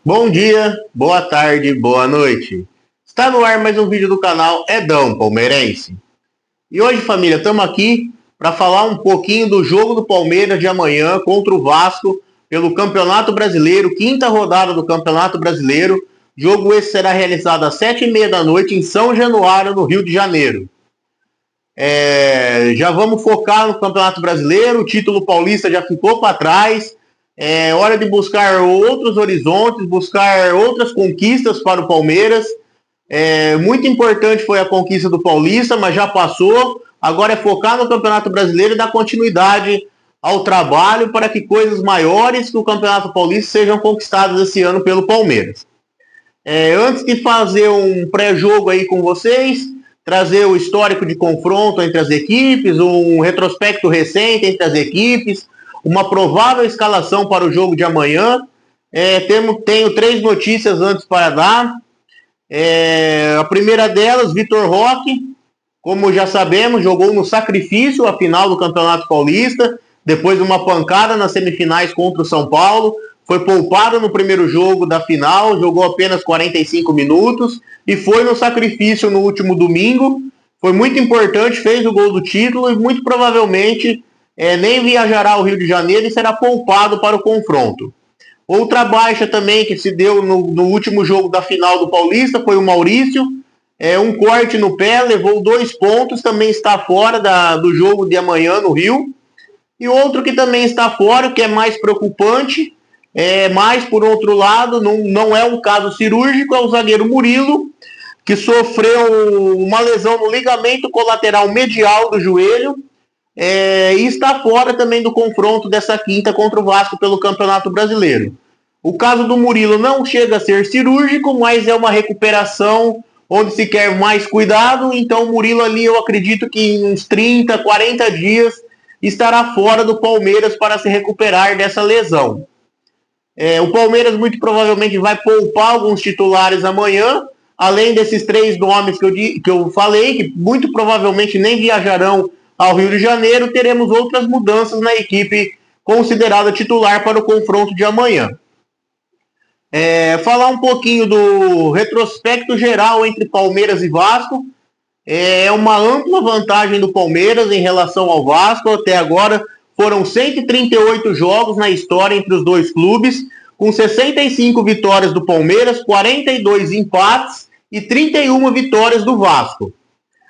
Bom dia, boa tarde, boa noite. Está no ar mais um vídeo do canal Edão Palmeirense. E hoje, família, estamos aqui para falar um pouquinho do jogo do Palmeiras de amanhã contra o Vasco pelo Campeonato Brasileiro, quinta rodada do Campeonato Brasileiro. Jogo esse será realizado às 7h30 da noite em São Januário, no Rio de Janeiro. Já vamos focar no Campeonato Brasileiro, o título paulista já ficou para trás. É hora de buscar outros horizontes, buscar outras conquistas para o Palmeiras. Muito importante foi a conquista do Paulista, mas já passou. Agora é focar no Campeonato Brasileiro e dar continuidade ao trabalho para que coisas maiores que o Campeonato Paulista sejam conquistadas esse ano pelo Palmeiras. Antes de fazer um pré-jogo aí com vocês, trazer o histórico de confronto entre as equipes, um retrospecto recente entre as equipes, uma provável escalação para o jogo de amanhã. Tenho 3 notícias antes para dar. A primeira delas, Vitor Roque, como já sabemos, jogou no sacrifício a final do Campeonato Paulista, depois de uma pancada nas semifinais contra o São Paulo. Foi poupado no primeiro jogo da final, jogou apenas 45 minutos e foi no sacrifício no último domingo. Foi muito importante, fez o gol do título e muito provavelmente nem viajará ao Rio de Janeiro e será poupado para o confronto. Outra baixa também que se deu no último jogo da final do Paulista foi o Maurício. Um corte no pé, levou 2 pontos, também está fora do jogo de amanhã no Rio. E outro que também está fora, que é mais preocupante, mas por outro lado, não é um caso cirúrgico, é o zagueiro Murilo, que sofreu uma lesão no ligamento colateral medial do joelho. E está fora também do confronto dessa quinta contra o Vasco pelo Campeonato Brasileiro. O caso do Murilo não chega a ser cirúrgico, mas é uma recuperação onde se quer mais cuidado. Então o Murilo ali, eu acredito que em uns 30, 40 dias estará fora do Palmeiras para se recuperar dessa lesão. O Palmeiras muito provavelmente vai poupar alguns titulares amanhã, além desses 3 nomes que eu falei, que muito provavelmente nem viajarão ao Rio de Janeiro. Teremos outras mudanças na equipe considerada titular para o confronto de amanhã. Falar um pouquinho do retrospecto geral entre Palmeiras e Vasco. É uma ampla vantagem do Palmeiras em relação ao Vasco. Até agora foram 138 jogos na história entre os dois clubes, com 65 vitórias do Palmeiras, 42 empates e 31 vitórias do Vasco.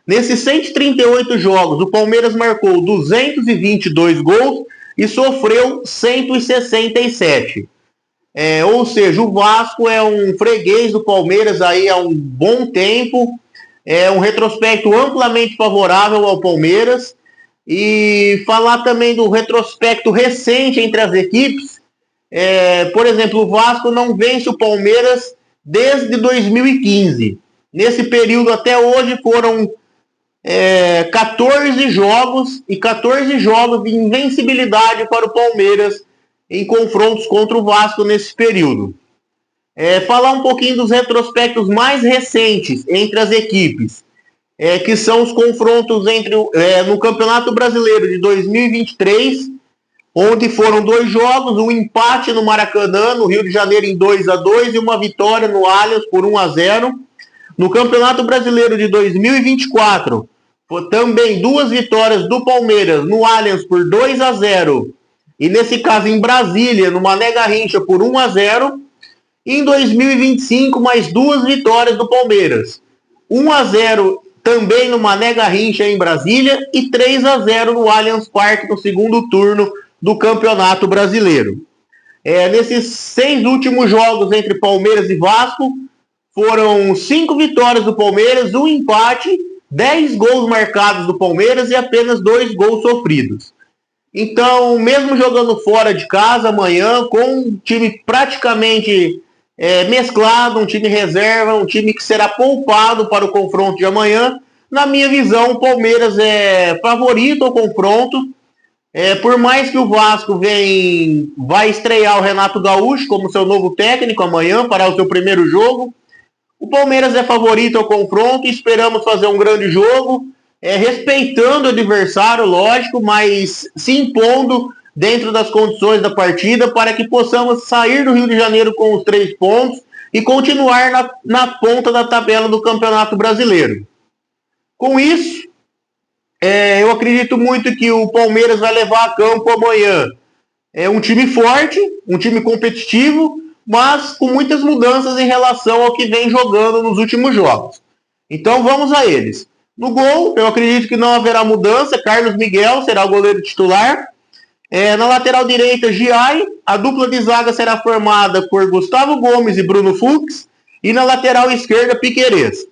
Nesses 138 jogos, o Palmeiras marcou 222 gols e sofreu 167. Ou seja, o Vasco é um freguês do Palmeiras aí há um bom tempo. É um retrospecto amplamente favorável ao Palmeiras. E falar também do retrospecto recente entre as equipes. Por exemplo, o Vasco não vence o Palmeiras desde 2015. Nesse período até hoje foram 14 jogos e 14 jogos de invencibilidade para o Palmeiras em confrontos contra o Vasco nesse período. Falar um pouquinho dos retrospectos mais recentes entre as equipes, que são os confrontos no Campeonato Brasileiro de 2023, onde foram 2 jogos, um empate no Maracanã, no Rio de Janeiro, em 2-2 e uma vitória no Allianz por 1-0. No Campeonato Brasileiro de 2024, também 2 vitórias do Palmeiras no Allianz por 2-0. E nesse caso em Brasília, no Mané Garrincha, por 1-0. E em 2025, mais 2 vitórias do Palmeiras. 1-0 também no Mané Garrincha em Brasília e 3-0 no Allianz Parque no segundo turno do Campeonato Brasileiro. Nesses 6 últimos jogos entre Palmeiras e Vasco, foram 5 vitórias do Palmeiras, 1 empate, 10 gols marcados do Palmeiras e apenas 2 gols sofridos. Então, mesmo jogando fora de casa amanhã, com um time praticamente mesclado, um time reserva, um time que será poupado para o confronto de amanhã, na minha visão, o Palmeiras é favorito ao confronto. Por mais que o Vasco vai estrear o Renato Gaúcho como seu novo técnico amanhã para o seu primeiro jogo, o Palmeiras é favorito ao confronto e esperamos fazer um grande jogo, respeitando o adversário, lógico, mas se impondo dentro das condições da partida, para que possamos sair do Rio de Janeiro com os 3 pontos e continuar na ponta da tabela do Campeonato Brasileiro. Com isso, eu acredito muito que o Palmeiras vai levar a campo amanhã um time forte, um time competitivo, mas com muitas mudanças em relação ao que vem jogando nos últimos jogos. Então vamos a eles. No gol, eu acredito que não haverá mudança. Carlos Miguel será o goleiro titular. Na lateral direita, Giai. A dupla de zaga será formada por Gustavo Gomes e Bruno Fux. E na lateral esquerda, Piquerez.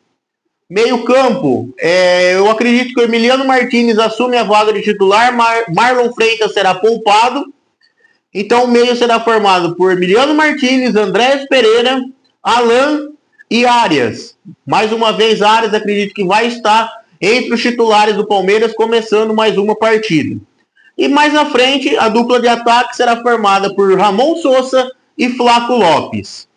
Meio campo, eu acredito que o Emiliano Martins assume a vaga de titular. Marlon Freitas será poupado. Então o meio será formado por Emiliano Martins, Andrés Pereira, Alan e Arias. Mais uma vez, Arias acredito que vai estar entre os titulares do Palmeiras, começando mais uma partida. E mais à frente, a dupla de ataque será formada por Ramon Sousa e Flaco Lopes.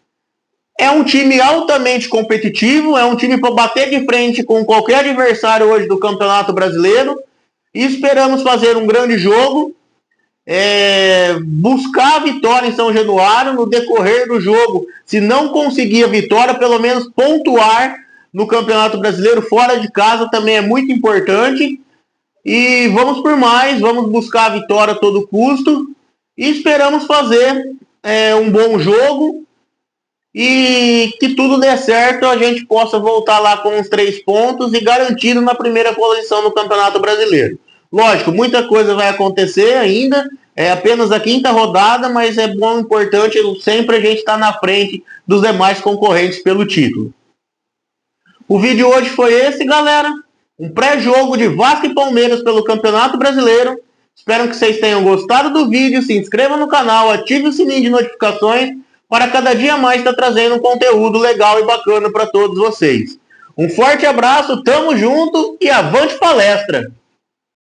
É um time altamente competitivo, é um time para bater de frente com qualquer adversário hoje do Campeonato Brasileiro. E esperamos fazer um grande jogo. Buscar a vitória em São Januário no decorrer do jogo. Se não conseguir a vitória, pelo menos pontuar no Campeonato Brasileiro fora de casa também é muito importante. E vamos por mais, vamos buscar a vitória a todo custo e esperamos fazer um bom jogo e que tudo dê certo, a gente possa voltar lá com os 3 pontos e garantido na primeira posição no Campeonato Brasileiro. Lógico, muita coisa vai acontecer ainda, é apenas a 5ª rodada, mas é bom, importante sempre a gente estar na frente dos demais concorrentes pelo título. O vídeo hoje foi esse, galera. Um pré-jogo de Vasco e Palmeiras pelo Campeonato Brasileiro. Espero que vocês tenham gostado do vídeo. Se inscreva no canal, ative o sininho de notificações para cada dia mais estar trazendo um conteúdo legal e bacana para todos vocês. Um forte abraço, tamo junto e avante palestra!